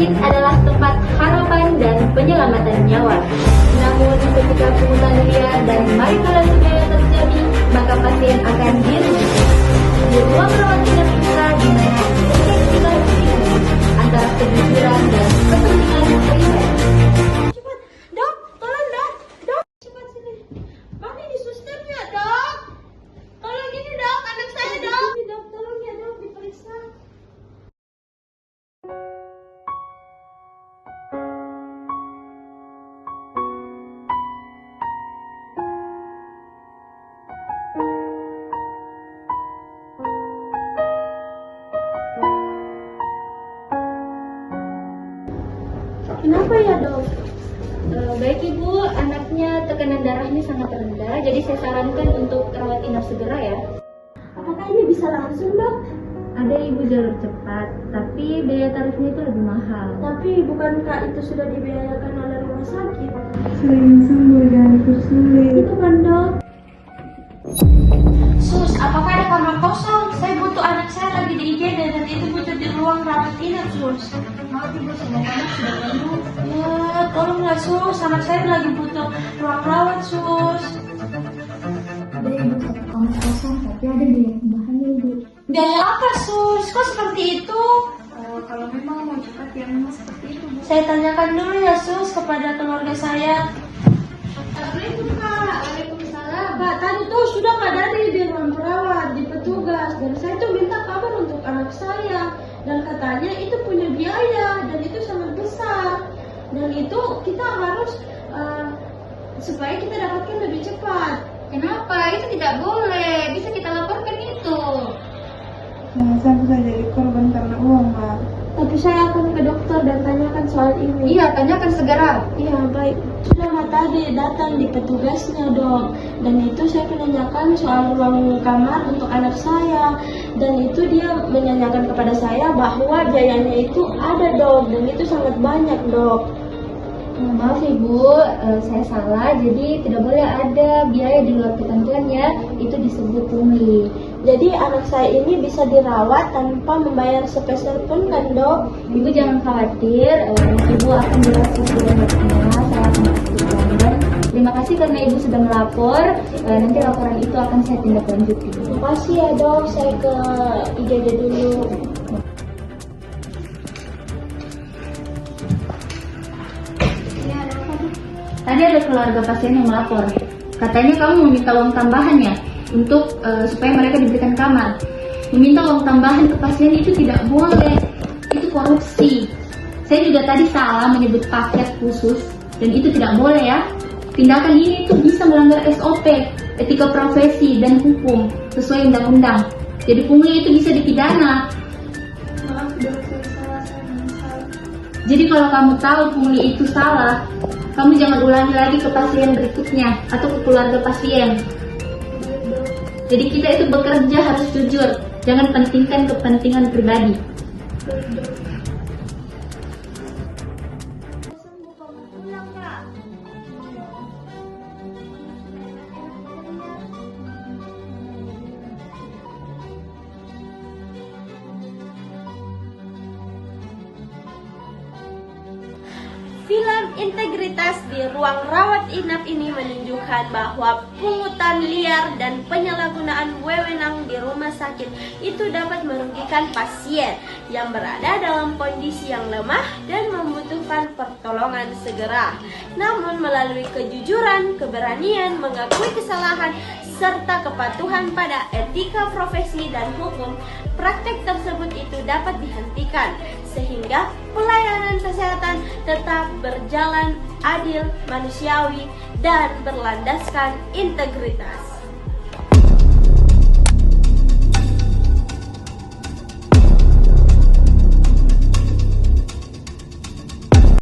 sakit adalah tempat harapan dan penyelamatan nyawa. Namun ketika pungutan liar dan manipulasi terjadi, maka pasien akan dirugikan. Di ruang rawat inap inilah di mana keseimbangan antara kejujuran dan kepentingan pribadi. Cepat, dok, tolong dok, dok, cepat sini. Mana ini susternya, dok? Tolong ini dok, anak saya dok. Dok, tolong ya dok, diperiksa. Kenapa ya dok? Baik ibu, anaknya tekanan darahnya sangat rendah, jadi saya sarankan untuk rawat inap segera ya. Apakah ini bisa langsung dok? Ada ibu jalur cepat, tapi biaya tarifnya itu lebih mahal. Tapi bukankah itu sudah dibiayakan oleh rumah sakit? Sering sembuh dan sulit. Itu kan dok. Sus, apakah ada kamar kosong? Saya butuh anak saya lagi di IGD dan itu butuh di ruang rawat inap, Sus. Maaf ibu, semua anak sudah penuh. Ya, tolonglah Sus, anak saya lagi butuh ruang rawat, Sus. Ada ibu satu kamar kosong, tapi ada biaya tambahannya ibu. Biaya apa, Sus? Kok seperti itu? Kalau memang mau cepat ya memang seperti itu bu. Saya tanyakan dulu ya, Sus, kepada keluarga saya. Assalamualaikum kak. Waalaikumsalam. Kak, tadi tuh sudah nggak dari di ruang perawat, di petugas, dan saya tuh minta kabar untuk anak saya, dan katanya itu punya biaya dan itu sangat besar, dan itu kita harus supaya kita dapatkan lebih cepat. Kenapa? Itu tidak boleh. Bisa kita laporkan itu. Jangan sampai saya jadi korban karena uang, Mbak. Tapi saya akan ke dokter dan tanyakan soal ini. Iya, tanyakan segera. Iya, baik. Sudah nggak tadi datang di petugasnya dok, dan itu saya menanyakan soal ruang kamar untuk anak saya, dan itu dia menanyakan kepada saya bahwa biayanya itu ada dok, dan itu sangat banyak dok. Maaf ibu, saya salah. Jadi tidak boleh ada biaya di luar ketentuannya. Itu disebut pungli. Jadi anak saya ini bisa dirawat tanpa membayar sepeser pun kan dok? Ibu jangan khawatir. Ibu akan jelas sesuai dokternya. Saya akan pastikan. Dan terima kasih karena ibu sudah melapor. Nanti laporan itu akan saya tindak lanjuti. Terima kasih ya dok. Saya ke IGD dulu. Tadi ada keluarga pasien yang melapor. Katanya kamu meminta uang tambahan ya untuk supaya mereka diberikan kamar. Meminta uang tambahan ke pasien itu tidak boleh. Itu korupsi. Saya juga tadi salah menyebut paket khusus dan itu tidak boleh ya. Tindakan ini itu bisa melanggar SOP, etika profesi dan hukum sesuai undang-undang. Jadi pungli itu bisa dipidana. Maaf dok, saya salah, saya menyesal. Jadi kalau kamu tahu pungli itu salah, kamu jangan ulangi lagi ke pasien berikutnya atau ke keluarga pasien. Jadi kita itu bekerja harus jujur, jangan pentingkan kepentingan pribadi. Film Integritas di Ruang Rawat Inap ini menunjukkan bahwa pungutan liar dan penyalahgunaan wewenang di rumah sakit itu dapat merugikan pasien yang berada dalam kondisi yang lemah dan membutuhkan pertolongan segera. Namun melalui kejujuran, keberanian, mengakui kesalahan, serta kepatuhan pada etika profesi dan hukum, praktek tersebut itu dapat dihentikan sehingga pelayanan kesehatan tetap berjalan adil, manusiawi, dan berlandaskan integritas.